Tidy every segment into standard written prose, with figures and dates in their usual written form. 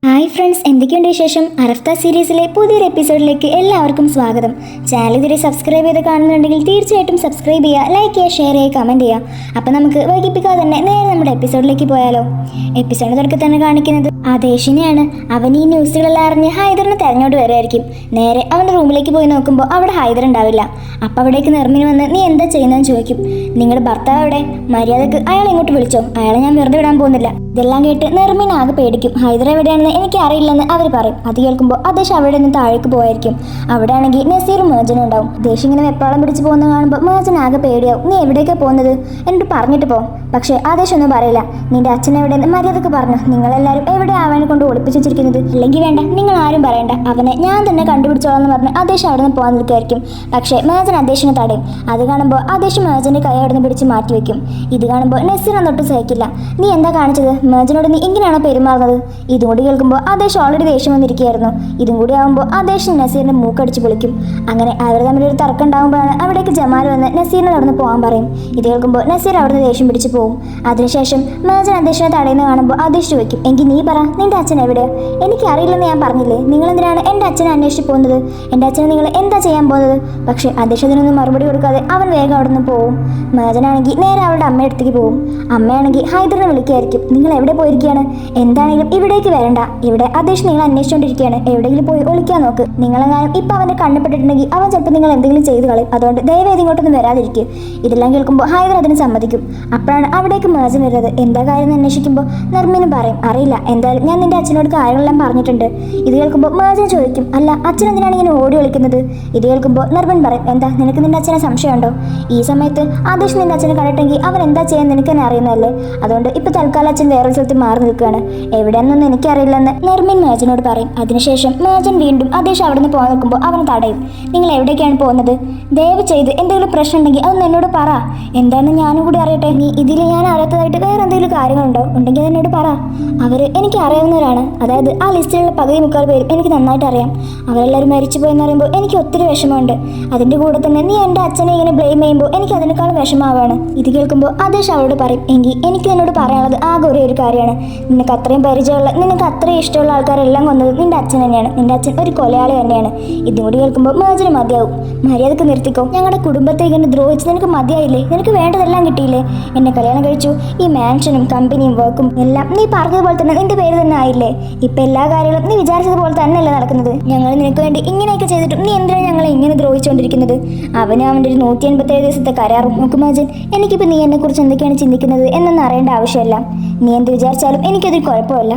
Hi friends, എന്തൊക്കെയുണ്ട് വിശേഷം? അറഫ്ത സീരീസിലെ പുതിയൊരു എപ്പിസോഡിലേക്ക് എല്ലാവർക്കും സ്വാഗതം. ചാനൽ ഇതുവരെ സബ്സ്ക്രൈബ് ചെയ്ത് കാണുന്നുണ്ടെങ്കിൽ തീർച്ചയായിട്ടും സബ്സ്ക്രൈബ് ചെയ്യുക, ലൈക്ക് ചെയ്യുക, ഷെയർ ചെയ്യുക, കമൻറ്റ് ചെയ്യുക. അപ്പോൾ നമുക്ക് വൈകിപ്പിക്കാതെ തന്നെ നേരെ നമ്മുടെ എപ്പിസോഡിലേക്ക് പോയാലോ. എപ്പിസോഡ് തുടക്കത്തിൽ തന്നെ കാണിക്കുന്നത് ആദേശിനെയാണ്. അവൻ ഈ ന്യൂസുകളെല്ലാം അറിഞ്ഞ് ഹൈദറിനെ തെരഞ്ഞോട്ട് വരുമായിരിക്കും. നേരെ അവൻ്റെ റൂമിലേക്ക് പോയി നോക്കുമ്പോൾ അവിടെ ഹൈദർ ഉണ്ടാവില്ല. അപ്പോൾ അവിടേക്ക് നിർമ്മിന് വന്ന് നീ എന്താ ചെയ്യുന്നതെന്ന് ചോദിക്കും. നിങ്ങളുടെ ഭർത്താവ് അവിടെ? മര്യാദക്ക് അയാളെ ഇങ്ങോട്ട് വിളിച്ചോ, അയാളെ ഞാൻ വെറുതെ വിടാൻ പോകുന്നില്ല. ഇതെല്ലാം കേട്ട് നിർമ്മിൻ ആകെ പേടിക്കും. ഹൈദർ എവിടെയാണെന്ന് എനിക്ക് അറിയില്ലെന്ന് അവർ പറയും. അത് കേൾക്കുമ്പോൾ ദേശം അവിടെ നിന്ന് താഴേക്ക് പോയായിരിക്കും. അവിടെ ആണെങ്കിൽ നസീറും മേജനും ഉണ്ടാവും. ദേശം ഇങ്ങനെ വെപ്പാളം പിടിച്ച് പോകുന്ന കാണുമ്പോൾ മേജൻ ആകെ പേടിയാവും. നീ എവിടേക്കാണ് പോകുന്നത്? എന്നിട്ട് പറഞ്ഞിട്ട് പോ. പക്ഷേ ദേശം ഒന്നും പറയില്ല. നിന്റെ അച്ഛൻ എവിടെയെന്ന് മര്യാദക്ക് പറഞ്ഞു. നിങ്ങളെല്ലാവരും എവിടെ അവനെ കൊണ്ട് ഒളിപ്പിച്ച് വെച്ചിരിക്കുന്നത്? ഇല്ലെങ്കിൽ വേണ്ട, നിങ്ങൾ ആരും പറയണ്ട, അവനെ ഞാൻ തന്നെ കണ്ടുപിടിച്ചോളാം എന്ന് പറഞ്ഞ് ദേശം അവിടെ നിന്ന് പോകാൻ നിൽക്കുമായിരിക്കും. പക്ഷേ മേജൻ ദേശിനെ തടയും. അത് കാണുമ്പോൾ ദേശം മേജന്റെ കൈ അവിടെ നിന്ന് പിടിച്ച് മാറ്റി വെക്കും. ഇത് കാണുമ്പോൾ നസീർ തൊട്ട് സഹിക്കില്ല. നീ എന്താ കാണിച്ചത്? മേജനോട് നീ ഇങ്ങനെയാണോ പെരുമാറുന്നത്? ഇതും കൂടി കേൾക്കുമ്പോൾ ദേശം ഓൾറെഡി ദേഷ്യം വന്നിരിക്കുകയായിരുന്നു. ഇതും കൂടി ആകുമ്പോൾ ദേശം നസീറിന്റെ മൂക്കടിച്ച് പൊളിക്കും. അങ്ങനെ അവർ തമ്മിലൊരു തർക്കം ഉണ്ടാകുമ്പോഴാണ് അവിടേക്ക് ജമാൽ വന്ന് നസീറിനോട് അവിടെ നിന്ന് പോകാൻ പറയും. ഇത് കേൾക്കുമ്പോൾ നസീർ അവിടെ നിന്ന് ദേഷ്യം പിടിച്ച് പോകും. അതിനുശേഷം മേജൻ ദേശിനെ തടയുന്ന കാണുമ്പോൾ ദേശം ചോദിക്കും, എങ്കിൽ നീ പറ, നിന്റെ അച്ഛൻ എവിടെ? എനിക്ക് അറിയില്ലെന്ന് ഞാൻ പറഞ്ഞില്ലേ? നിങ്ങൾ എന്തിനാണ് എൻ്റെ അച്ഛനെ അന്വേഷിച്ച് പോകുന്നത്? എൻ്റെ അച്ഛനെ നിങ്ങൾ എന്താ ചെയ്യാൻ പോകുന്നത്? പക്ഷേ ദേശത്തിനൊന്നും മറുപടി കൊടുക്കാതെ അവൻ വേഗം അവിടെ നിന്ന് പോവും. മേജനാണെങ്കിൽ നേരെ അവളുടെ അമ്മയുടെ അടുത്തേക്ക് പോകും. അമ്മയാണെങ്കിൽ ഹൈദറിനെ വിളിക്കുകയായിരിക്കും. നിങ്ങൾ എവിടെ പോയിരിക്കുകയാണ്? എന്താണെങ്കിലും ഇവിടേക്ക് വരണ്ട. ഇവിടെ ദേശം നിങ്ങൾ അന്വേഷിച്ചുകൊണ്ടിരിക്കുകയാണ്. എവിടെയെങ്കിലും പോയി ഒളിക്കാൻ നോക്ക്. നിങ്ങളെങ്ങാനും ഇപ്പം അവൻ്റെ കണ്ണപ്പെട്ടിട്ടുണ്ടെങ്കിൽ അവൻ ചിലപ്പോൾ നിങ്ങൾ എന്തെങ്കിലും ചെയ്ത് കളയും. അതുകൊണ്ട് ദയവേദി ഇങ്ങോട്ടൊന്നും വരാതിരിക്കും. ഇതെല്ലാം കേൾക്കുമ്പോൾ ഹൈദർ അതിന് സമ്മതിക്കും. അപ്പോഴാണ് അവിടേക്ക് മേജൻ വരുന്നത്. എന്താ കാര്യം എന്ന് അന്വേഷിക്കുമ്പോൾ നിർമ്മിനും പറയും, അറിയില്ല, എന്തായാലും ഞാൻ നിന്റെ അച്ഛനോട് കാര്യങ്ങളെല്ലാം പറഞ്ഞിട്ടുണ്ട്. ഇത് കേൾക്കുമ്പോൾ മേജൻ ചോദിക്കും, അല്ല അച്ഛൻ എന്തിനാണ് ഇങ്ങനെ ഓടി വിളിക്കുന്നത്? ഇത് കേൾക്കുമ്പോൾ നിർമ്മിൻ പറയും, എന്താ നിനക്ക് നിന്റെ അച്ഛനെ സംശയമുണ്ടോ? ഈ സമയത്ത് ദേശം നിന്റെ അച്ഛനെ കണ്ടിട്ടെങ്കിൽ അവൻ എന്താ ചെയ്യാൻ നിനക്ക് തന്നെ അറിയുന്നതല്ലേ? അതുകൊണ്ട് ഇപ്പോൾ തൽക്കാലം അച്ഛൻ വേറൊരു സ്ഥലത്ത് മാറി നിൽക്കുകയാണ്. എവിടെയാണെന്നൊന്നും എനിക്കറിയില്ലെന്ന് നിർമ്മിൻ മേജനോട് പറയും. അതിനുശേഷം മേജൻ വീണ്ടും ദേശം അവിടെ നിന്ന് പോകാൻ നിൽക്കുമ്പോൾ അവൻ തടയും. നിങ്ങൾ എവിടേക്കാണ് പോകുന്നത്? ദയവ് ചെയ്ത് എന്തെങ്കിലും പ്രശ്നം ഉണ്ടെങ്കിൽ അതൊന്ന് എന്നോട് പറ. എന്താണെന്ന് ഞാനും കൂടി അറിയട്ടെ. നീ ഇതിൽ ഞാൻ അറിയാത്തതായിട്ട് വേറെ എന്തെങ്കിലും കാര്യങ്ങളുണ്ടോ? ഉണ്ടെങ്കിൽ അതെന്നോട് പറ. അവർ എനിക്ക് അറിയാവുന്നവരാണ്. അതായത് ആ ലിസ്റ്റിലുള്ള പകുതി മുക്കാൽ പേരും എനിക്ക് നന്നായിട്ട് അറിയാം. അവരെല്ലാവരും മരിച്ചു പോയെന്ന് പറയുമ്പോൾ എനിക്ക് ഒത്തിരി വിഷമമുണ്ട്. അതിൻ്റെ കൂടെ തന്നെ നീ എൻ്റെ അച്ഛനെ ഇങ്ങനെ ബ്ലെയിം ചെയ്യുമ്പോൾ എനിക്ക് അതിനേക്കാളും വിഷമാവാണ്. ഇത് കേൾക്കുമ്പോൾ ദേശം അവളോട് പറയും, എങ്കിൽ എനിക്ക് എന്നോട് പറയാനുള്ളത് ആകെ ഒരേ ഒരു കാര്യമാണ്. നിനക്ക് അത്രയും പരിചയമുള്ള, നിനക്ക് അത്രയും ഇഷ്ടമുള്ള ആൾക്കാരെല്ലാം കൊന്നത് നിന്റെ അച്ഛൻ തന്നെയാണ്. നിന്റെ അച്ഛൻ ഒരു കൊലയാളി തന്നെയാണ്. ഇതും കൂടി കേൾക്കുമ്പോൾ മേജന് മതിയാവും. മര്യാദക്ക് നിർത്തിക്കോ. ഞങ്ങളുടെ കുടുംബത്തെ ഇങ്ങനെ ദ്രോഹിച്ച് നിനക്ക് മതിയായില്ലേ? നിനക്ക് വേണ്ടതെല്ലാം കിട്ടിയില്ലേ? എന്നെ കല്യാണം കഴിച്ചു. ഈ മാൻഷനും കമ്പനിയും വർക്കും എല്ലാം നീ പറഞ്ഞതുപോലെ തന്നെ നിന്റെ പേര് തന്നെ ആയില്ലേ? ഇപ്പം എല്ലാ കാര്യങ്ങളും നീ വിചാരിച്ചതുപോലെ തന്നെയല്ലേ നടക്കുന്നത്? ഞങ്ങൾ നിനക്ക് വേണ്ടി ഇങ്ങനെയൊക്കെ ചെയ്തിട്ടും നീ എന്തിനാണ് ഞങ്ങളെ ഇങ്ങനെ ദ്രോഹിച്ചുകൊണ്ടിരിക്കുന്നത്? അവന് അവൻ്റെ ഒരു 187 ദിവസത്തെ കരാറും നോക്കും. മാജൻ, എനിക്കിപ്പോൾ നീ എന്നെക്കുറിച്ച് എന്തൊക്കെയാണ് ചിന്തിക്കുന്നത് എന്നൊന്നും അറിയേണ്ട ആവശ്യമില്ല. നീ എന്ത് വിചാരിച്ചാലും എനിക്കതൊരു കുഴപ്പമില്ല.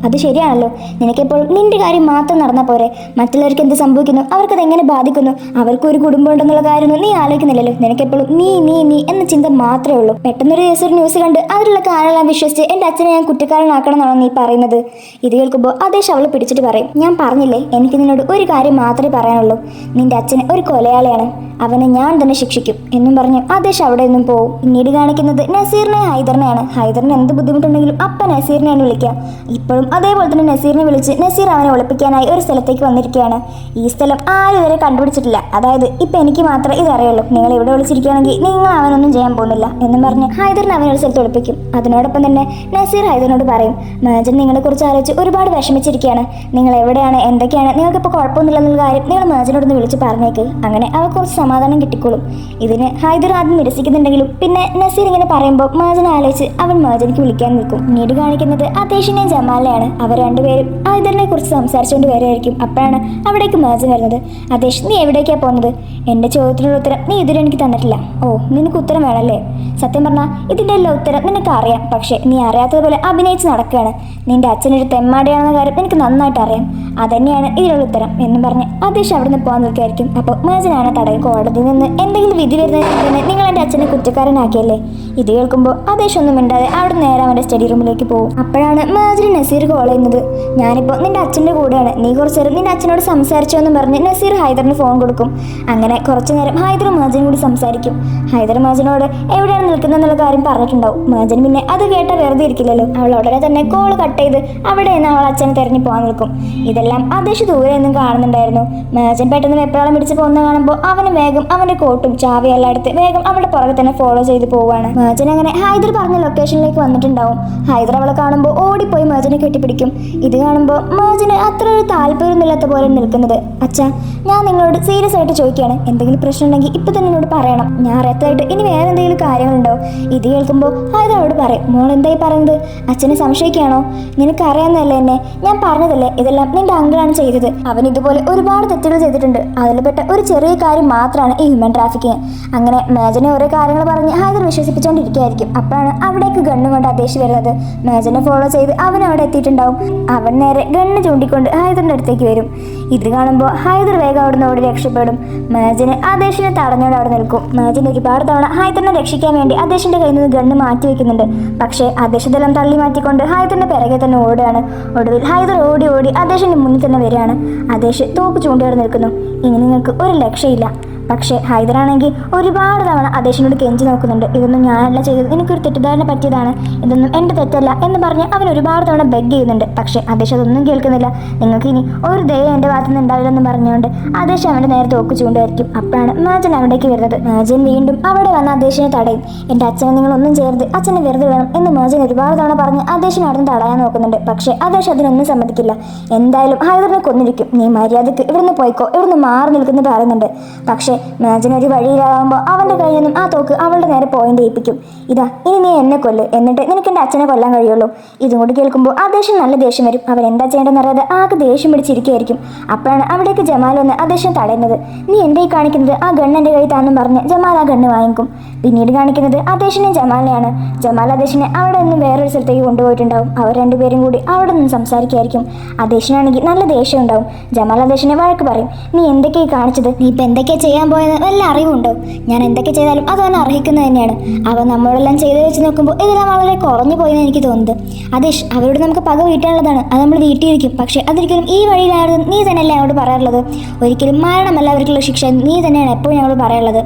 അത് ശരിയാണല്ലോ. നിനക്കെപ്പോഴും നിന്റെ കാര്യം മാത്രം നടന്നാൽ പോരെ. മറ്റുള്ളവർക്ക് എന്ത് സംഭവിക്കുന്നു, അവർക്കത് എങ്ങനെ ബാധിക്കുന്നു, അവർക്കൊരു കുടുംബം ഉണ്ടെന്നുള്ള കാര്യമൊന്നും നീ ആലോചിക്കുന്നില്ലല്ലോ. നിനക്കെപ്പോഴും നീ നീ നീ എന്ന ചിന്ത മാത്രമേ ഉള്ളൂ. പെട്ടെന്നൊരു ദിവസം ഒരു ന്യൂസ് കണ്ട് അതിലുള്ള കാര്യമെല്ലാം വിശ്വസിച്ച് എൻ്റെ അച്ഛനെ ഞാൻ കുറ്റക്കാരനാക്കണം എന്നാണോ നീ പറയുന്നത്? ഇത് കേൾക്കുമ്പോൾ ദേശം അവളെ പിടിച്ചിട്ട് പറയും, ഞാൻ പറഞ്ഞില്ലേ, എനിക്ക് നിന്നോട് ഒരു കാര്യം മാത്രമേ പറയാനുള്ളൂ. നിന്റെ അച്ഛന് ഒരു കൊലയാളിയാണ്. അവനെ ഞാൻ തന്നെ ശിക്ഷിക്കും എന്നും പറഞ്ഞു ദേശം അവിടെ നിന്നും പോവും. പിന്നീട് കാണിക്കുന്നത് നസീറിനെ ഹൈദറിനെയാണ്. ഹൈദറിന് എന്ത് ബുദ്ധിമുട്ടുണ്ടെങ്കിലും അപ്പ നസീറിനെയാണ് വിളിക്കുക. ഇപ്പോഴും അതേപോലെ തന്നെ നസീറിനെ വിളിച്ച് നസീർ അവനെ ഒളിപ്പിക്കാനായി ഒരു സ്ഥലത്തേക്ക് വന്നിരിക്കുകയാണ്. ഈ സ്ഥലം ആരും ഇതുവരെ കണ്ടുപിടിച്ചിട്ടില്ല. അതായത് ഇപ്പം എനിക്ക് മാത്രമേ ഇതറിയുള്ളൂ. നിങ്ങൾ ഇവിടെ വിളിച്ചിരിക്കുകയാണെങ്കിൽ നിങ്ങൾ അവനൊന്നും ചെയ്യാൻ പോകുന്നില്ല എന്നും പറഞ്ഞ് ഹൈദറിനെ അവനൊരു സ്ഥലത്ത് ഒളിപ്പിക്കും. അതിനോടൊപ്പം തന്നെ നസീർ ഹൈദറിനോട് പറയും, മേജൻ നിങ്ങളെക്കുറിച്ച് ആലോചിച്ച് ഒരുപാട് വിഷമിച്ചിരിക്കുകയാണ്. നിങ്ങൾ എവിടെയാണ്, എന്തൊക്കെയാണ്, നിങ്ങൾക്കിപ്പോൾ കുഴപ്പമൊന്നുമില്ല എന്നുള്ള കാര്യം നിങ്ങൾ മേജനോടൊന്ന് വിളിച്ച് പറഞ്ഞേക്ക്. അങ്ങനെ അവ കുറച്ച് സമാധാനം കിട്ടിക്കോളും. ഇതിന് ഹൈദർ ആദ്യം നിരസിക്കുന്നുണ്ടെങ്കിലും പിന്നെ നസീർ ഇങ്ങനെ പറയുമ്പോൾ മേജനെ ആലോചിച്ച് അവൻ മേജനിക്ക് വിളിക്കാൻ നിൽക്കും. പിന്നീട് കാണിക്കുന്നത് ദേശിനെയും ജമാലിനെയാണ്. അവർ രണ്ടുപേരും ഹൈദറിനെ കുറിച്ച് സംസാരിച്ചുകൊണ്ട് വരികയായിരിക്കും. അപ്പോഴാണ് അവിടേക്ക് മേജൻ വരുന്നത്. ദേശ്, നീ എവിടേക്കാണ് പോകുന്നത്? എൻ്റെ ചോദ്യത്തിനുള്ള ഉത്തരം നീ ഇതുവരെ എനിക്ക് തന്നിട്ടില്ല. ഓ, നിനക്ക് ഉത്തരം വേണമല്ലേ? സത്യം പറഞ്ഞാൽ ഇതിൻ്റെ എല്ലാ ഉത്തരം നിനക്ക് അറിയാം. പക്ഷേ നീ അറിയാത്തതുപോലെ അഭിനയിച്ച് നടക്കുകയാണ്. നിന്റെ അച്ഛനൊരു തെമ്മാടിയാണെന്ന കാര്യം എനിക്ക് നന്നായിട്ട് അറിയാം. അതന്നെയാണ് ഇതിനുള്ള ഉത്തരം എന്നും പറഞ്ഞ് ദേശം അവിടെ നിന്ന് പോകാൻ നിൽക്കുകയായിരിക്കും. അപ്പോൾ മേജനാണ് തടയും. കോടതിയിൽ നിന്ന് എന്തെങ്കിലും വിധി വരുന്നതിന് നിങ്ങൾ എൻ്റെ അച്ഛനെ കുറ്റക്കാരനാക്കിയല്ലേ? ഇത് കേൾക്കുമ്പോൾ ദേശം ഒന്നും മിണ്ടാതെ അവിടെ നേരെ അവൻ്റെ സ്റ്റഡി റൂമിലേക്ക് പോകും. അപ്പോഴാണ് മേജന് നസീർ കോൾ ചെയ്യുന്നത്. ഞാനിപ്പോൾ നിന്റെ അച്ഛൻ്റെ കൂടെയാണ്. നീ കുറച്ച് നേരം നിന്റെ അച്ഛനോട് സംസാരിച്ചോ എന്ന് പറഞ്ഞ് നസീർ ഹൈദറിന് ഫോൺ കൊടുക്കും. അങ്ങനെ കുറച്ചു നേരം ഹൈദർ മേജനും കൂടി സംസാരിക്കും. ഹൈദർ മേജനോട് എവിടെയാണ് നിൽക്കുന്നതെന്നുള്ള കാര്യം പറഞ്ഞിട്ടുണ്ടാവും. മേജൻ പിന്നെ അത് കേട്ടാൽ വെറുതെ ഇരിക്കില്ലല്ലോ. അവൾ ഉടനെ തന്നെ കോൾ കട്ട് ചെയ്ത് അവിടെ നിന്ന് അവൾ അച്ഛനെ തിരഞ്ഞു പോകാൻ നിൽക്കും. ഇതെല്ലാം ദേശം ദൂരെ നിന്നും കാണുന്നുണ്ടായിരുന്നു. മേജൻ പെട്ടെന്ന് വെപ്രാളം പിടിച്ച് പോകുന്ന കാണുമ്പോൾ അവന് വേഗം അവൻ്റെ കോട്ടും ചാവിയെല്ലാം എടുത്ത് വേഗം അവളുടെ പുറകെ തന്നെ ഫോളോ ചെയ്ത് പോവുകയാണ്. മേജൻ അങ്ങനെ ഹൈദർ പറഞ്ഞ ലൊക്കേഷനിലേക്ക് വന്നിട്ടുണ്ടാവും. ഹൈദർ അവളെ കാണുമ്പോൾ ഓടിപ്പോയി മേജനെ കെട്ടിപ്പിടിക്കും. ചോദിക്കും. ഇത് കാണുമ്പോൾ മേജന് അത്ര ഒരു താല്പര്യമൊന്നുമില്ലാത്ത പോലെ നിൽക്കുന്നത്. അച്ഛാ, ഞാൻ നിങ്ങളോട് സീരിയസ് ആയിട്ട് ചോദിക്കുകയാണ്. എന്തെങ്കിലും പ്രശ്നം ഉണ്ടെങ്കിൽ ഇപ്പം തന്നെ എന്നോട് പറയണം. ഞാൻ അറിയാത്തതായിട്ട് ഇനി വേറെ എന്തെങ്കിലും കാര്യങ്ങളുണ്ടോ? ഇത് കേൾക്കുമ്പോൾ അവരോട് പറയും, മോൾ എന്തായി പറയുന്നത്? അച്ഛനെ സംശയിക്കുകയാണോ? നിനക്ക് അറിയാവുന്നതല്ലേ എന്നെ? ഞാൻ പറഞ്ഞതല്ലേ ഇതെല്ലാം നിന്റെ അങ്കിളാണ് ചെയ്തത്. അവൻ ഇതുപോലെ ഒരുപാട് തെറ്റുകൾ ചെയ്തിട്ടുണ്ട്. അതിൽപ്പെട്ട ഒരു ചെറിയ കാര്യം മാത്രമാണ് ഈ ഹ്യൂമൻ ട്രാഫിക്കിങ്. അങ്ങനെ മേജനെ ഓരോ കാര്യങ്ങൾ പറഞ്ഞ് ഹൈദർ വിശ്വസിപ്പിച്ചുകൊണ്ടിരിക്കുകയായിരിക്കും. അപ്പോഴാണ് അവിടേക്ക് ഗണ്ണും കൊണ്ട് അദേശ് വരുന്നത്. മേജനെ ഫോളോ ചെയ്ത് അവൻ അവിടെ എത്തിയിട്ടുണ്ടാവും. അവൻ നേരെ ഗണ്ണ് ചൂണ്ടിക്കൊണ്ട് ഹൈദറിന്റെ അടുത്തേക്ക് വരും. ഇത് കാണുമ്പോൾ ഹൈദർ വേഗം അവിടെ നിന്ന് ഓടി രക്ഷപ്പെടും. മേജന് അദേശിനെ തടഞ്ഞോട് അവിടെ നിൽക്കും. മേജൻ ഒരുപാട് തവണ ഹൈദറിനെ രക്ഷിക്കാൻ വേണ്ടി അദേശിന്റെ കയ്യിൽ നിന്ന് ഗണ്ണ് മാറ്റി വെക്കുന്നുണ്ട്. പക്ഷേ അദേശ് ഇതെല്ലാം തള്ളി മാറ്റിക്കൊണ്ട് ഹൈദറിന്റെ പിറകെ തന്നെ ഓടുകയാണ്. ഒടുവിൽ ഹൈദർ ഓടി ഓടി അദേശിന്റെ മുന്നിൽ തന്നെ വരികയാണ്. അദേശ് തോക്ക് ചൂണ്ടിയോടെ നിൽക്കുന്നു. ഇനി നിങ്ങൾക്ക് ഒരു ലക്ഷ്യമില്ല. പക്ഷേ ഹൈദരാണെങ്കിൽ ഒരുപാട് തവണ അദേശിനോട് കെഞ്ചി നോക്കുന്നുണ്ട്. ഇതൊന്നും ഞാനല്ല ചെയ്തത്, എനിക്കൊരു തെറ്റിദ്ധാരണ പറ്റിയതാണ്, ഇതൊന്നും എൻ്റെ തെറ്റല്ല എന്ന് പറഞ്ഞ് അവൻ ഒരുപാട് തവണ ബെഗ് ചെയ്യുന്നുണ്ട്. പക്ഷേ അദേശ് അതൊന്നും കേൾക്കുന്നില്ല. നിങ്ങൾക്ക് ഇനി ഒരു ദയ എൻ്റെ ഭാഗത്തു നിന്ന് ഉണ്ടാവില്ലെന്ന് പറഞ്ഞുകൊണ്ട് അദേശ് അവൻ്റെ നേരെ തോക്ക് ചൂണ്ടായിരിക്കും. അപ്പോഴാണ് മേജൻ അവിടേക്ക് വരുന്നത്. മേജൻ വീണ്ടും അവിടെ വന്ന് അദേശിനെ തടയും. എൻ്റെ അച്ഛനെ നിങ്ങളൊന്നും ചെയ്യരുത്, അച്ഛനെ വെറുതെ വേണം എന്ന് മേജൻ ഒരുപാട് തവണ പറഞ്ഞ് അദേശിനെ അവിടെ നിന്ന് തടയാൻ നോക്കുന്നുണ്ട്. പക്ഷേ അദേശ് അതിനൊന്നും സമ്മതിക്കില്ല. എന്തായാലും ഹൈദറിനെ കൊന്നിരിക്കും, നീ മര്യാദയ്ക്ക് ഇവിടുന്ന് പോയിക്കോ, ഇവിടുന്ന് മാറി നിൽക്കുന്നു പറയുന്നുണ്ട്. പക്ഷേ മേജൻ ഒരു വഴിയിലാകുമ്പോൾ അവൻ്റെ കയ്യിൽ നിന്നും ആ തോക്ക് അവളുടെ നേരെ പോയിന്റ് ചെയ്യിപ്പിക്കും. ഇതാ, ഇനി നീ എന്നെ കൊല്ല്, എന്നിട്ട് നിനക്ക് എൻ്റെ അച്ഛനെ കൊല്ലാൻ കഴിയുള്ളൂ. ഇതും കൂടി കേൾക്കുമ്പോൾ അദേശം നല്ല ദേഷ്യം വരും. അവൻ എന്താ ചെയ്യേണ്ടതെന്ന് അറിയാതെ ആകെ ദേഷ്യം പിടിച്ചിരിക്കുകയായിരിക്കും. അപ്പോഴാണ് അവിടേക്ക് ജമാൽ വന്ന് അദേശം തടയുന്നത്. നീ എൻ്റെ ഈ കാണിക്കുന്നത് ആ ഗണ്ണെൻ്റെ കയ്യിൽ താന്നും പറഞ്ഞ് ജമാൽ ആ ഗണ്ണ് വാങ്ങിക്കും. പിന്നീട് കാണിക്കുന്നത് അദേശിനെയും ജമാലിനെയാണ്. ജമാൽ അദേശിനെ അവിടെ നിന്നും വേറൊരു സ്ഥലത്തേക്ക് കൊണ്ടുപോയിട്ടുണ്ടാവും. അവർ രണ്ടുപേരും കൂടി അവിടെ നിന്ന് സംസാരിക്കുകയായിരിക്കും. അദേശിനാണെങ്കിൽ നല്ല ദേഷ്യം ഉണ്ടാവും. ജമാൽ അദേശിനെ വഴക്ക് പറയും. നീ എന്തൊക്കെയായി കാണിച്ചത്? നീ ഇപ്പം എന്തൊക്കെയാണ് ചെയ്യാൻ പോയത് വല്ല അറിവുണ്ടോ? ഞാൻ എന്തൊക്കെ ചെയ്താലും അത് അവൻ അർഹിക്കുന്നത് തന്നെയാണ്. അവൻ നമ്മളെല്ലാം ചെയ്ത് വെച്ച് നോക്കുമ്പോൾ ഇതെല്ലാം വളരെ കുറഞ്ഞു പോയെന്ന് എനിക്ക് തോന്നുന്നത്. അദേശ്, അവരോട് നമുക്ക് പക വീട്ടാനുള്ളതാണ്, അത് നമ്മൾ വീട്ടിയിരിക്കും. പക്ഷേ അതൊരിക്കലും ഈ വഴിയിലായിരുന്നു നീ തന്നെയല്ലേ ഞങ്ങളോട് പറയാറുള്ളത്. ഒരിക്കലും മരണമല്ല അവർക്കുള്ള ശിക്ഷ, നീ തന്നെയാണ് എപ്പോഴും ഞങ്ങളോട് പറയാറുള്ളത്.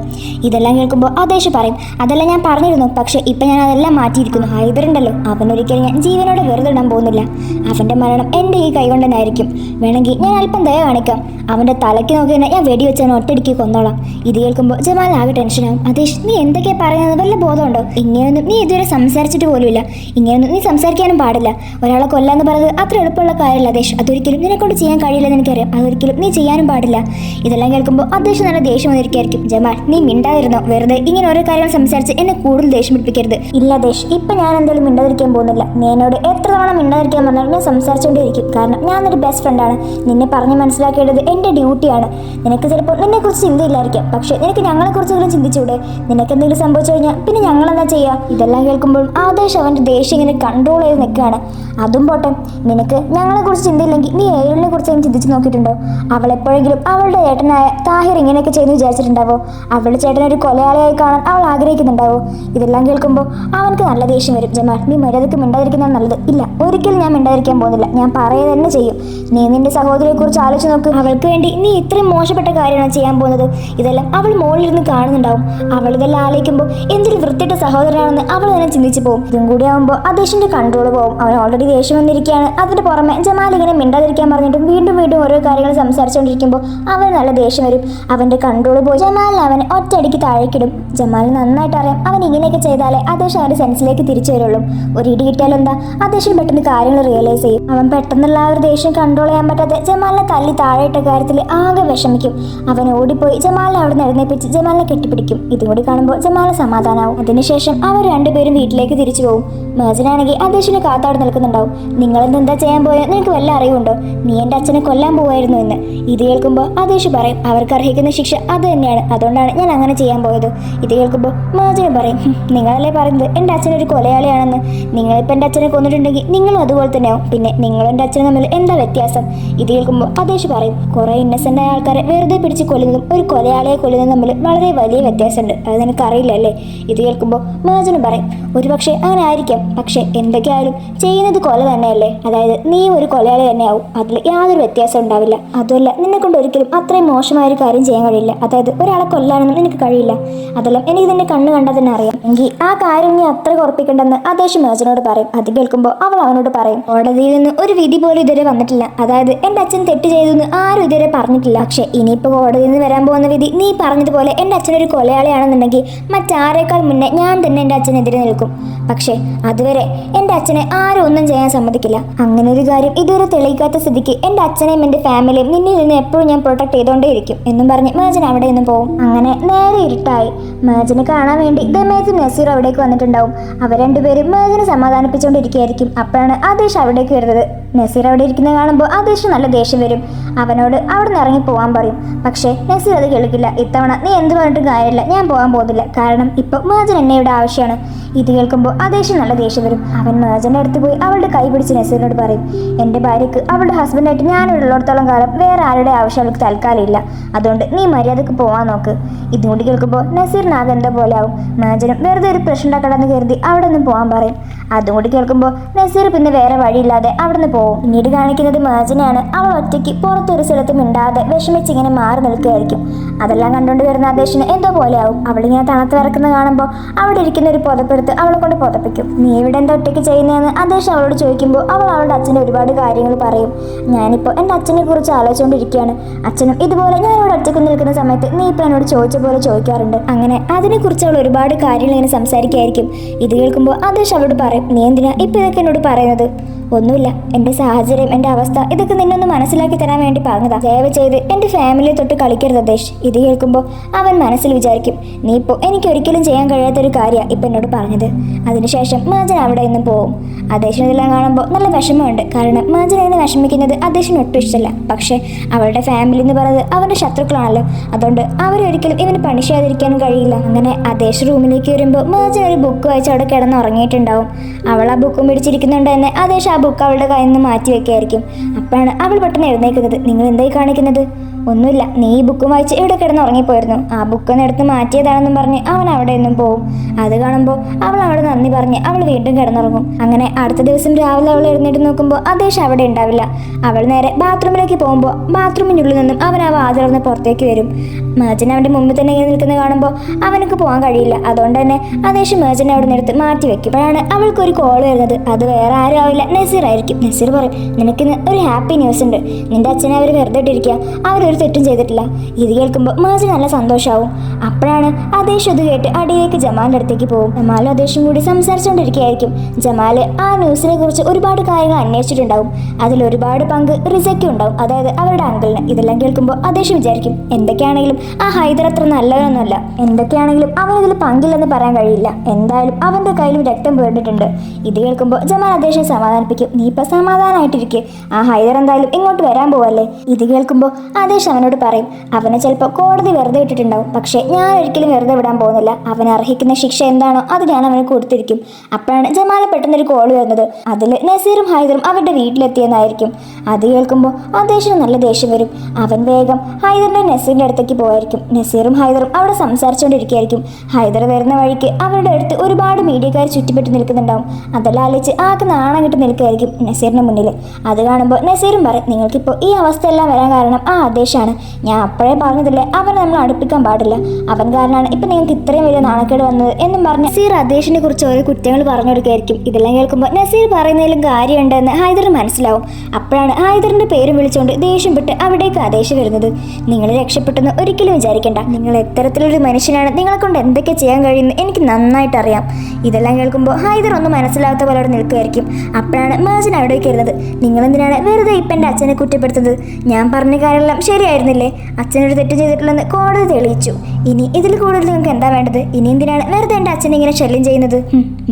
ഇതെല്ലാം കേൾക്കുമ്പോൾ അദേശ് പറയും, അതെല്ലാം ഞാൻ പറഞ്ഞിരുന്നു, പക്ഷേ ഇപ്പം ഞാൻ അതെല്ലാം മാറ്റിയിരിക്കുന്നു. ഹൈദറുണ്ടല്ലോ, അവനൊരിക്കലും ഞാൻ ജീവനോടെ വെറുതെ ഇടാൻ പോകുന്നില്ല. അവൻ്റെ മരണം എൻ്റെ ഈ കൈകൊണ്ട് തന്നെ ആയിരിക്കും. വേണമെങ്കിൽ ഞാൻ അല്പം ദയ കാണിക്കാം. അവൻ്റെ തലയ്ക്ക് നോക്കി തന്നെ ഞാൻ വെടിവെച്ചാൽ ഒറ്റടിക്ക് കൊന്നോളാം. ഇത് കേൾക്കുമ്പോൾ ജമാൽ ആകെ ടെൻഷനാകും. അദേശ്, നീ എന്തൊക്കെയാ പറയുന്നത്? വല്ല ബോധമുണ്ടോ? ഇങ്ങനെയൊന്നും നീ ഇതുവരെ സംസാരിച്ചിട്ട് പോലുമില്ല. ഇങ്ങനെയൊന്നും നീ സംസാരിക്കാനും പാടില്ല. ഒരാളെ കൊല്ലാന്ന് പറയുന്നത് അത്ര എളുപ്പമുള്ള കാര്യമല്ല അദേശ്. അതൊരിക്കലും നിന്നെക്കൊണ്ട് ചെയ്യാൻ കഴിയില്ലെന്ന് എനിക്കറിയാം. അതൊരിക്കലും നീ ചെയ്യാനും പാടില്ല. ഇതെല്ലാം കേൾക്കുമ്പോൾ അദേശ് നല്ല ദേഷ്യം വന്നിരിക്കുകയായിരിക്കും. ജമാൽ, നീ മിണ്ടാതിരുന്നോ? വെറുതെ ഇങ്ങനെ ഓരോ കാര്യങ്ങൾ സംസാരിച്ച് എന്നെ കൂടുതൽ ദേഷ്യം പിടിപ്പിക്കരുത്. ഇല്ല ദേശ്, ഇപ്പം ഞാൻ എന്തായാലും മിണ്ടാതിരിക്കാൻ പോകുന്നില്ല. നീ എന്നോട് എത്ര തവണ മിണ്ടാതിരിക്കാൻ പറഞ്ഞാലും ഞാൻ സംസാരിച്ചുകൊണ്ടിരിക്കും. കാരണം ഞാൻ ഒരു ബെസ്റ്റ് ഫ്രണ്ടാണ്. നിന്നെ പറഞ്ഞ് മനസ്സിലാക്കേണ്ടത് എൻ്റെ ഡ്യൂട്ടിയാണ്. നിനക്ക് ചിലപ്പോൾ നിന്നെക്കുറിച്ച് ചിന്തയില്ലായിരിക്കാം, പക്ഷേ നിനക്ക് ഞങ്ങളെക്കുറിച്ചെങ്കിലും ചിന്തിച്ചൂടെ? നിനക്ക് എന്തെങ്കിലും സംഭവിച്ചു കഴിഞ്ഞാൽ പിന്നെ ഞങ്ങളെന്താ ചെയ്യുക? ഇതെല്ലാം കേൾക്കുമ്പോൾ ആദേശ് അവൻ്റെ ദേഷ്യം ഇങ്ങനെ കൺട്രോൾ ചെയ്ത് നിൽക്കുകയാണ്. അതും പോട്ടെ, നിനക്ക് ഞങ്ങളെക്കുറിച്ച് ചിന്തയില്ലെങ്കിൽ നീ ഏഴിനെ കുറിച്ച് ചിന്തിച്ച് നോക്കിയിട്ടുണ്ടോ? അവളെപ്പോഴെങ്കിലും അവളുടെ ഏട്ടനായ താഹിർ ഇങ്ങനെയൊക്കെ ചെയ്യുന്നു വിചാരിച്ചിട്ടുണ്ടാവോ? അവളുടെ ചേട്ടനൊരു കൊലയാളിയായി കാണാൻ അവൾ ആഗ്രഹിക്കുന്നുണ്ടാവോ? ഇതെല്ലാം കേൾക്കുമ്പോൾ അവനക്ക് നല്ല ദേഷ്യം വരും. ജമാൽ, നീ മര്യാദയ്ക്ക് മിണ്ടാതിരിക്കുന്നതാണ് നല്ലത്. ഇല്ല, ഒരിക്കലും ഞാൻ മിണ്ടാതിരിക്കാൻ പോകുന്നില്ല. ഞാൻ പറയുക തന്നെ ചെയ്യും. നീ നിന്റെ സഹോദരിയെക്കുറിച്ച് ആലോചിച്ച് നോക്ക്. അവൾക്ക് വേണ്ടി നീ ഇത്രയും മോശപ്പെട്ട കാര്യമാണ് ചെയ്യാൻ പോകുന്നത്. ഇതെല്ലാം അവൾ മുകളിലിരുന്ന് കാണുന്നുണ്ടാവും. അവൾ ഇതെല്ലാം ആലോചിക്കുമ്പോൾ എന്തൊരു വൃത്തിയിട്ട സഹോദരനാണെന്ന് അവൾ തന്നെ ചിന്തിച്ചു പോകും. ഇതും കൂടി ആകുമ്പോൾ അദേശിന്റെ കൺട്രോൾ പോകും. അവൻ ഓൾറെഡി ദേഷ്യം വന്നിരിക്കുകയാണ്. അതിന്റെ പുറമെ ജമാൽ ഇങ്ങനെ മിണ്ടാതിരിക്കാൻ പറഞ്ഞിട്ടും വീണ്ടും വീണ്ടും ഓരോ കാര്യങ്ങൾ സംസാരിച്ചുകൊണ്ടിരിക്കുമ്പോൾ അവൻ നല്ല ദേഷ്യം വരും. അവന്റെ കൺട്രോൾ പോയി ജമാലിനെ അവൻ ഒറ്റയടിക്ക് താഴേക്കിടും. ജമാലിന് നന്നായിട്ട് അറിയാം അവൻ ഇങ്ങനെയൊക്കെ ചെയ്താലേ അദേശം അവന്റെ സെൻസിലേക്ക് തിരിച്ചു വരുള്ളൂ. ഒരു ഇടി കിട്ടിയാലും എന്താ, അദേശം പെട്ടെന്ന് കാര്യങ്ങൾ റിയലൈസ് ചെയ്യും. അവൻ പെട്ടെന്നുള്ള ആ ഒരു ദേഷ്യം കൺട്രോൾ ചെയ്യാൻ പറ്റാതെ ജമാലിനെ തല്ലി താഴെയിട്ട കാര്യത്തിൽ ആകെ വിഷമിക്കും. അവൻ ഓടിപ്പോയി ജമാലിനെ അവിടെ നിന്ന് എഴുന്നേപ്പിച്ച് ജമാലിനെ കെട്ടിപ്പിടിക്കും. ഇതും കൂടി കാണുമ്പോൾ ജമാലിന് സമാധാനമാവും. അതിനുശേഷം അവർ രണ്ടുപേരും വീട്ടിലേക്ക് തിരിച്ചു പോകും. മേജനാണെങ്കിൽ അദേശിനെ കാത്താടെ നിൽക്കുന്നുണ്ടാവും. നിങ്ങളെന്ന് എന്താ ചെയ്യാൻ പോയത്? നിനക്ക് വല്ല അറിവുണ്ടോ? നീ എൻ്റെ അച്ഛനെ കൊല്ലാൻ പോവായിരുന്നു എന്ന്. ഇത് കേൾക്കുമ്പോൾ അദേശ് പറയും, അവർക്ക് അർഹിക്കുന്ന ശിക്ഷ അത് തന്നെയാണ്, അതുകൊണ്ടാണ് ഞാൻ അങ്ങനെ ചെയ്യാൻ പോയത്. ഇത് കേൾക്കുമ്പോൾ മേജന് പറയും, നിങ്ങളല്ലേ പറയുന്നത് എൻ്റെ അച്ഛനൊരു കൊലയാളിയാണെന്ന്. നിങ്ങളിപ്പോൾ എൻ്റെ അച്ഛനെ കൊന്നിട്ടുണ്ടെങ്കിൽ നിങ്ങളും അതുപോലെ തന്നെയാവും. പിന്നെ നിങ്ങളും എൻ്റെ അച്ഛനും തമ്മിൽ എന്താ വ്യത്യാസം? ഇത് കേൾക്കുമ്പോൾ അദേശ് പറയും, കുറേ ഇന്നസെൻ്റ് ആയ ആൾക്കാരെ വെറുതെ പിടിച്ച് കൊല്ലുന്നതും ഒരു കൊലയാളിയെ കൊല്ലുന്നതും തമ്മിൽ വളരെ വലിയ വ്യത്യാസമുണ്ട്. അത് നിനക്കറിയില്ല അല്ലേ? ഇത് കേൾക്കുമ്പോൾ മേജന് പറയും, ഒരുപക്ഷെ അങ്ങനെ ആയിരിക്കാം, പക്ഷെ എന്തൊക്കെയായാലും ചെയ്യുന്നത് കൊല തന്നെയല്ലേ. അതായത് നീ ഒരു കൊലയാളി തന്നെയാവും, അതിൽ യാതൊരു വ്യത്യാസം ഉണ്ടാവില്ല. അതുമല്ല, നിന്നെ കൊണ്ട് ഒരിക്കലും അത്രയും മോശമായൊരു കാര്യം ചെയ്യാൻ കഴിയില്ല. അതായത് ഒരാളെ കൊല്ലാനൊന്നും നിനക്ക് കഴിയില്ല. അതെല്ലാം എനിക്ക് തന്നെ കണ്ണ് കണ്ടാൽ തന്നെ അറിയാം. എങ്കിൽ ആ കാര്യം നീ അത്ര ഉറപ്പിക്കണ്ടെന്ന് അദേശ് മേജനോട് പറയും. അത് കേൾക്കുമ്പോൾ അവൾ അവനോട് പറയും, കോടതിയിൽ നിന്ന് ഒരു വിധി പോലും ഇതുവരെ വന്നിട്ടില്ല. അതായത് എൻ്റെ അച്ഛൻ തെറ്റ് ചെയ്തെന്ന് ആരും ഇതുവരെ പറഞ്ഞിട്ടില്ല. പക്ഷെ ഇനിയിപ്പോൾ കോടതിയിൽ നിന്ന് വരാൻ പോകുന്ന വിധി നീ പറഞ്ഞതുപോലെ എൻ്റെ അച്ഛനൊരു കൊലയാളിയാണെന്നുണ്ടെങ്കിൽ മറ്റാരേക്കാൾ മുന്നേ ഞാൻ തന്നെ എൻ്റെ അച്ഛനെതിരെ നിൽക്കും. പക്ഷേ അതുവരെ എൻ്റെ അച്ഛനെ ആരും ഒന്നും ചെയ്യാൻ സമ്മതിക്കില്ല. അങ്ങനെ ഒരു കാര്യം ഇതുവരെ തെളിയിക്കാത്ത സ്ഥിതിക്ക് എൻ്റെ അച്ഛനെയും എൻ്റെ ഫാമിലിയും നിന്നിൽ നിന്ന് എപ്പോഴും ഞാൻ പ്രൊട്ടക്ട് ചെയ്തുകൊണ്ടേയിരിക്കും എന്നും പറഞ്ഞ് മേജൻ അവിടെ നിന്ന് പോകും. അങ്ങനെ നേരെ ഇരുട്ടായി. മേജനെ കാണാൻ വേണ്ടി ദമയത്തും നസീർ അവിടേക്ക് വന്നിട്ടുണ്ടാവും. അവർ രണ്ടുപേരും മേജനെ സമാധാനിപ്പിച്ചുകൊണ്ടിരിക്കുകയായിരിക്കും. അപ്പോഴാണ് ആദേശ് അവിടേക്ക് വരുന്നത്. നസീർ അവിടെ ഇരിക്കുന്നത് കാണുമ്പോൾ ആദേശ് നല്ല ദേഷ്യം വരും. അവനോട് അവിടെ നിന്ന് ഇറങ്ങി പോകാൻ പറയും. പക്ഷേ നസീർ അത് കേൾക്കില്ല. ഇത്തവണ നീ എന്ത് പറഞ്ഞിട്ടും കാര്യമില്ല, ഞാൻ പോകാൻ പോകുന്നില്ല. കാരണം ഇപ്പോൾ മേജൻ എന്നെ ഇവിടെ ആവശ്യമാണ്. ഇത് കേൾക്കുമ്പോൾ ആദേശ് നല്ല ദേഷ്യം വരും. അവൻ മേജൻ്റെ അടുത്ത് പോയി അവളുടെ കൈ പിടിച്ച് നസീറിനോട് പറയും, എൻ്റെ ഭാര്യയ്ക്ക് അവളുടെ ഹസ്ബൻഡായിട്ട് ഞാനിവിടെ ഉള്ളിടത്തോളം കാലം വേറെ ആരുടെ ആവശ്യം അവൾക്ക് തൽക്കാലം ഇല്ല. അതുകൊണ്ട് നീ മര്യാദക്ക് പോകാൻ നോക്ക്. ഇതുകൊണ്ട് കേൾക്കുമ്പോൾ നസീറിനാകെ എന്തോ പോലെ ആവും. മേജനും വെറുതെ ഒരു പ്രശ്നം ഉണ്ടാക്കണമെന്ന് കരുതി അവിടെ നിന്ന് പോകാൻ പറയും. അതുകൊണ്ട് കേൾക്കുമ്പോൾ നസീർ പിന്നെ വേറെ വഴിയില്ലാതെ അവിടെ നിന്ന് പോകും. പിന്നീട് കാണിക്കുന്നത് മേജനെയാണ്. അവൾ ഒറ്റയ്ക്ക് പുറത്തൊരു സ്ഥലത്ത് മിണ്ടാതെ വിഷമിച്ചിങ്ങനെ മാറി നിൽക്കുകയായിരിക്കും. അതെല്ലാം കണ്ടുകൊണ്ട് വരുന്ന ആദേശിന് എന്തോ പോലെ ആവും. അവളിങ്ങനെ തണുത്ത് വിറക്കുന്നത് കാണുമ്പോൾ അവിടെ ഇരിക്കുന്ന ഒരു പുതപ്പെടുത്ത് അവളെ കൊണ്ട് പുതപ്പിക്കും. നീ ഇവിടെ എന്താ ഒറ്റയ്ക്ക് ചെയ്യുന്നതെന്ന് ആദേശ് അവളോട് ചോദിക്കുമ്പോൾ അവൾ അവളുടെ അച്ഛൻ്റെ ഒരുപാട് കാര്യങ്ങൾ പറയും. ഞാനിപ്പോൾ എൻ്റെ അച്ഛനെ കുറിച്ച് ആലോചിച്ചുകൊണ്ടിരിക്കുകയാണ്. അച്ഛനും ഇതുപോലെ ഞാൻ ഇവിടെ ഒറ്റയ്ക്ക് നിൽക്കുന്ന സമയത്ത് നീ ഇപ്പോൾ എന്നോട് ചോദിച്ച പോലെ ചോദിക്കാറുണ്ട്. അങ്ങനെ അതിനെക്കുറിച്ച് അവൾ ഒരുപാട് കാര്യങ്ങൾ ഇങ്ങനെ സംസാരിക്കുകയായിരിക്കും. ഇത് കേൾക്കുമ്പോൾ ആദേശ് അവളോട് പറയും, നീ എന്തിനാ ഇപ്പം ഇതൊക്കെ എന്നോട് പറയുന്നത്? ഒന്നുമില്ല, എൻ്റെ സാഹചര്യം, എൻ്റെ അവസ്ഥ ഇതൊക്കെ നിന്നൊന്ന് മനസ്സിലാക്കി തരാൻ വേണ്ടി പറഞ്ഞതാ. ദയവ് ചെയ്ത് എൻ്റെ ഫാമിലിയെ തൊട്ട് കളിക്കരുത് ആദേശ്. ഇത് കേൾക്കുമ്പോൾ അവൻ മനസ്സിൽ വിചാരിക്കും, നീ ഇപ്പോൾ എനിക്ക് ഒരിക്കലും ചെയ്യാൻ കഴിയാത്തൊരു കാര്യമാണ് ഇപ്പം എന്നോട് പറഞ്ഞത്. അതിനുശേഷം മേജൻ അവിടെ നിന്നും പോവും. ആദേശിന് ഇതെല്ലാം കാണുമ്പോൾ നല്ല വിഷമമുണ്ട്. കാരണം മേജൻ ഇങ്ങനെ വിഷമിക്കുന്നത് ആദേശിന് ഒട്ടും ഇഷ്ടമല്ല. പക്ഷേ അവളുടെ ഫാമിലി എന്ന് പറയുന്നത് അവൻ്റെ ശത്രുക്കളാണല്ലോ. അതുകൊണ്ട് അവരൊരിക്കലും ഇവന് പണിഷ് ചെയ്യാതിരിക്കാനും കഴിയില്ല. അങ്ങനെ ആദേശ് റൂമിലേക്ക് വരുമ്പോൾ മേജൻ ഒരു ബുക്ക് വായിച്ച് അവിടെ കിടന്ന് ഉറങ്ങിയിട്ടുണ്ടാവും. അവൾ ആ ബുക്കും പിടിച്ചിരിക്കുന്നുണ്ട് തന്നെ ആദേശ് ആ ബുക്ക് അവളുടെ കയ്യിൽ നിന്ന് മാറ്റി വെക്കുകയായിരിക്കും. അപ്പോഴാണ് അവൾ പെട്ടെന്ന് എഴുന്നേൽക്കുന്നത്. നിങ്ങൾ എന്തായി കാണിക്കുന്നത്? ഒന്നുമില്ല, നീ ഈ ബുക്കും വായിച്ച് ഇവിടെ കിടന്ന് ഉറങ്ങിപ്പോയിരുന്നു. ആ ബുക്കൊന്ന് എടുത്ത് മാറ്റിയതാണെന്നും പറഞ്ഞ് അവൻ അവിടെ നിന്നും പോവും. അത് കാണുമ്പോൾ അവൾ അവിടെ നന്ദി പറഞ്ഞ് അവൾ വീണ്ടും കിടന്നുറങ്ങും. അങ്ങനെ അടുത്ത ദിവസം രാവിലെ അവൾ എഴുന്നേറ്റ് നോക്കുമ്പോൾ ആദേശ് അവിടെ ഉണ്ടാവില്ല. അവൾ നേരെ ബാത്റൂമിലേക്ക് പോകുമ്പോൾ ബാത്റൂമിനുള്ളിൽ നിന്നും അവൻ ആ വാതിലർന്ന് പുറത്തേക്ക് വരും. മേജൻ അവൻ്റെ മുമ്പിൽ തന്നെ ഇങ്ങനെ നിൽക്കുന്നത് കാണുമ്പോൾ അവനക്ക് പോകാൻ കഴിയില്ല. അതുകൊണ്ട് തന്നെ ആദേശ് മേജനെ അവിടെ നിന്നെടുത്ത് മാറ്റി വെക്കും. അപ്പോഴാണ് അവൾക്കൊരു കോൾ വരുന്നത്. അത് വേറെ ആരും ആവില്ല, നസീർ ആയിരിക്കും. നസീർ പറയും, നിനക്കിന്ന് ഒരു ഹാപ്പി ന്യൂസ് ഉണ്ട്. നിന്റെ അച്ഛനെ അവർ വെറുതെ ഇട്ടിരിക്കുക, അവരൊരു തെറ്റും ചെയ്തിട്ടില്ല. ഇത് കേൾക്കുമ്പോൾ മേജൻ നല്ല സന്തോഷമാവും. അപ്പോഴാണ് ആദേശ് അത് കേട്ട് അടിയിലേക്ക് ജമാലിൻ്റെ അടുത്തേക്ക് പോകും. ജമാലും ആദേശും കൂടി സംസാരിച്ചുകൊണ്ടിരിക്കുകയായിരിക്കും. ജമാൽ ആ ന്യൂസിനെ കുറിച്ച് ഒരുപാട് കാര്യങ്ങൾ അന്വേഷിച്ചിട്ടുണ്ടാവും. അതിലൊരുപാട് പങ്ക് റിസയ്ക്കും ഉണ്ടാവും, അതായത് അവരുടെ അങ്കിളിന്. ഇതെല്ലാം കേൾക്കുമ്പോൾ ആദേശ് വിചാരിക്കും, എന്തൊക്കെയാണെങ്കിലും ആ ഹൈദർ അത്ര നല്ലവനൊന്നുമല്ല. എന്തൊക്കെയാണെങ്കിലും അവനിതിൽ പങ്കില്ലെന്ന് പറയാൻ കഴിയില്ല. എന്തായാലും അവൻ്റെ കയ്യിലും രക്തം വീണിട്ടുണ്ട്. ഇത് കേൾക്കുമ്പോൾ ജമാൽ ആദേശിനെ സമാധാനിപ്പിക്കും, നീ ഇപ്പം സമാധാനമായിട്ടിരിക്കുക, ആ ഹൈദർ എന്തായാലും ഇങ്ങോട്ട് വരാൻ പോവല്ലേ. ഇത് കേൾക്കുമ്പോൾ ആദേശ് അവനോട് പറയും, അവനെ ചിലപ്പോൾ കോടതി വെറുതെ വിട്ടിട്ടുണ്ടാവും. പക്ഷേ ഞാൻ ഒരിക്കലും വെറുതെ വിടാൻ പോകുന്നില്ല. അവൻ അർഹിക്കുന്ന ശിക്ഷ എന്താണോ അത് ഞാൻ അവന് കൊടുത്തിരിക്കും. അപ്പോഴാണ് ജമാലെ പെട്ടെന്നൊരു കോൾ വരുന്നത്. അതിൽ നസീറും ഹൈദറും അവരുടെ വീട്ടിലെത്തിയെന്നായിരിക്കും. അത് കേൾക്കുമ്പോൾ ആദേശിന് നല്ല ദേഷ്യം വരും. അവൻ വേഗം ഹൈദറിന്റെ നസീറിന്റെ അടുത്തേക്ക് പോയായിരിക്കും. നസീറും ഹൈദറും അവിടെ സംസാരിച്ചുകൊണ്ടിരിക്കുകയായിരിക്കും. ഹൈദർ വരുന്ന വഴിക്ക് അവരുടെ അടുത്ത് ഒരുപാട് മീഡിയക്കാർ ചുറ്റിപ്പെട്ട് നിൽക്കുന്നുണ്ടാവും. അതെല്ലാം ആലോചിച്ച് ആകെ നാണം കിട്ടി നിൽക്കുകയായിരിക്കും നസീറിന്റെ മുന്നിൽ. അത് കാണുമ്പോൾ നസീറും പറയും, നിങ്ങൾക്കിപ്പോൾ ഈ അവസ്ഥയെല്ലാം വരാൻ കാരണം ആ ആദേശാണ്. ഞാൻ അപ്പോഴേ പറഞ്ഞതില്ലേ അവനെ നമ്മൾ അടുപ്പിക്കാൻ പാടില്ല. അവൻ കാരണമാണ് ഇപ്പം നിങ്ങൾക്ക് ഇത്രയും വലിയ നാണക്കേട് വന്നത് എന്നും പറഞ്ഞ് നസീർ ആദേശിനെ കുറിച്ച് ഓരോ കുറ്റങ്ങൾ പറഞ്ഞു കൊടുക്കുകയായിരിക്കും. ഇതെല്ലാം കേൾക്കുമ്പോൾ നസീർ പറയുന്നതിലും കാര്യമുണ്ടെന്ന് ഹൈദറിന് മനസ്സിലാവും. അപ്പോഴാണ് ഹൈദറിന്റെ പേരും വിളിച്ചുകൊണ്ട് ദേഷ്യപ്പെട്ട് അവിടേക്ക് ആദേശ് വരുന്നത്. നിങ്ങൾ രക്ഷപ്പെട്ടെന്ന് ഒരിക്കലും വിചാരിക്കേണ്ട. നിങ്ങൾ എത്തരത്തിലൊരു മനുഷ്യനാണ്, നിങ്ങളെ കൊണ്ട് എന്തൊക്കെ ചെയ്യാൻ കഴിയുമെന്ന് എനിക്ക് നന്നായിട്ട് അറിയാം. ഇതെല്ലാം കേൾക്കുമ്പോൾ ഹൈദർ ഒന്നും മനസ്സിലാവാത്ത പോലെ അവിടെ നിൽക്കുകയായിരിക്കും. അപ്പോഴാണ് മേജൻ അവിടേക്ക് വരുന്നത്. നിങ്ങളെന്തിനാണ് വെറുതെ ഇപ്പം എൻ്റെ അച്ഛനെ കുറ്റപ്പെടുത്തുന്നത്? ഞാൻ പറഞ്ഞ കാര്യമെല്ലാം ശരിയായിരുന്നില്ലേ? അച്ഛനൊരു തെറ്റ് ചെയ്തിട്ടില്ലെന്ന് കോടതി തെളിയിച്ചു. ഇനി ഇതിൽ കൂടുതൽ നിങ്ങൾക്ക് എന്താ വേണ്ടത്? ഇനി എന്തിനാണ് വെറുതെ എൻ്റെ അച്ഛനെ ഇങ്ങനെ ശല്യം ചെയ്യുന്നത്?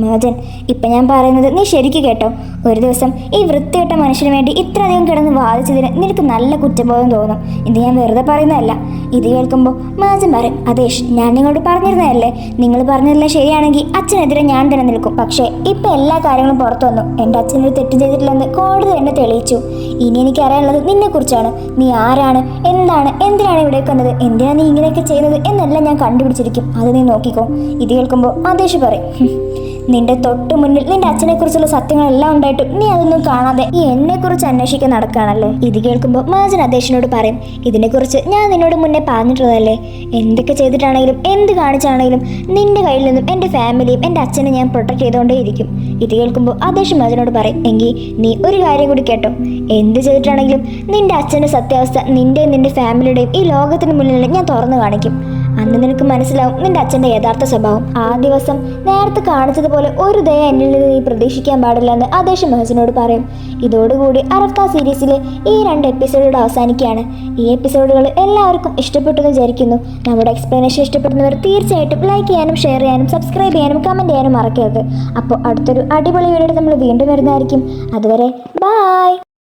മേജൻ, ഇപ്പം ഞാൻ പറയുന്നത് നീ ശരിക്കും കേട്ടോ. ഒരു ദിവസം ഈ വൃത്തികെട്ട മനുഷ്യന് വേണ്ടി ഇത്രയധികം കിടന്ന് വാദിച്ചതിന് നിനക്ക് നല്ല കുറ്റബോധം തോന്നും. ഇത് ഞാൻ വെറുതെ പറയുന്നതല്ല. ഇത് കേൾക്കുമ്പോൾ മേജൻ പറയും, ആദേശ്, ഞാൻ നിങ്ങളോട് പറഞ്ഞിരുന്നതല്ലേ, നിങ്ങൾ പറഞ്ഞതെല്ലാം ശരിയാണെങ്കിൽ അച്ഛനെതിരെ ഞാൻ തന്നെ നിൽക്കും. പക്ഷേ ഇപ്പം എല്ലാ കാര്യങ്ങളും പുറത്തു വന്നു. എൻ്റെ അച്ഛനൊരു തെറ്റ് ചെയ്തിട്ടില്ലെന്ന് കോടതി എന്നെ തെളിയിച്ചു. ഇനി എനിക്ക് അറിയാനുള്ളത് നിന്നെക്കുറിച്ചാണ്. നീ ആരാണ്, എന്താണ്, എന്തിനാണ് ഇവിടേക്ക് വന്നത്, എന്തിനാണ് നീ ഇങ്ങനെയൊക്കെ ചെയ്യുന്നത് എന്നെല്ലാം ഞാൻ കണ്ടുപിടിച്ചിരിക്കും. അത് നീ നോക്കിക്കോ. ഇത് കേൾക്കുമ്പോൾ ആദേശ് പറയും, നിന്റെ തൊട്ടു മുന്നിൽ നിന്റെ അച്ഛനെ കുറിച്ചുള്ള സത്യങ്ങളെല്ലാം ഉണ്ടായിട്ടും നീ അതൊന്നും കാണാതെ നീ എന്നെ കുറിച്ച് അന്വേഷിക്കാൻ നടക്കുകയാണല്ലേ. ഇത് കേൾക്കുമ്പോൾ മേജൻ ആദേശിനോട് പറയും, ഇതിനെക്കുറിച്ച് ഞാൻ നിന്നോട് മുന്നേ പറഞ്ഞിട്ടുള്ളതല്ലേ. എന്തൊക്കെ ചെയ്തിട്ടാണെങ്കിലും എന്ത് കാണിച്ചാണെങ്കിലും നിന്റെ കയ്യിൽ നിന്നും എൻ്റെ ഫാമിലിയും എൻ്റെ അച്ഛനെ ഞാൻ പ്രൊട്ടക്ട് ചെയ്തുകൊണ്ടേയിരിക്കും. ഇത് കേൾക്കുമ്പോൾ ആദേശ് മേജനോട് പറയും, എങ്കിൽ നീ ഒരു കാര്യം കൂടി കേട്ടോ. എന്ത് ചെയ്തിട്ടാണെങ്കിലും നിന്റെ അച്ഛൻ്റെ സത്യാവസ്ഥ നിന്റെയും നിന്റെ ഫാമിലിയുടെയും ഈ ലോകത്തിന് മുന്നിൽ ഞാൻ തുറന്നു കാണിക്കും. അന്ന് നിനക്ക് മനസ്സിലാവും നിന്റെ അച്ഛൻ്റെ യഥാർത്ഥ സ്വഭാവം. ആ ദിവസം നേരത്തെ കാണിച്ചതുപോലെ ഒരു ദയ എന്നിൽ നിന്ന് നീ പ്രതീക്ഷിക്കാൻ പാടില്ല എന്ന് ആദേശ് മെഹസിനോട് പറയും. ഇതോടുകൂടി അറഫ്ത സീരീസിലെ ഈ 2 എപ്പിസോഡുകൾ അവസാനിക്കുകയാണ്. ഈ എപ്പിസോഡുകൾ എല്ലാവർക്കും ഇഷ്ടപ്പെട്ടു എന്ന് വിചാരിക്കുന്നു. നമ്മുടെ എക്സ്പ്ലനേഷൻ ഇഷ്ടപ്പെടുന്നവർ തീർച്ചയായിട്ടും ലൈക്ക് ചെയ്യാനും ഷെയർ ചെയ്യാനും സബ്സ്ക്രൈബ് ചെയ്യാനും കമൻറ്റ് ചെയ്യാനും മറക്കരുത്. അപ്പോൾ അടുത്തൊരു അടിപൊളി വീഡിയോ നമ്മൾ വീണ്ടും വരുന്നതായിരിക്കും. അതുവരെ ബൈ.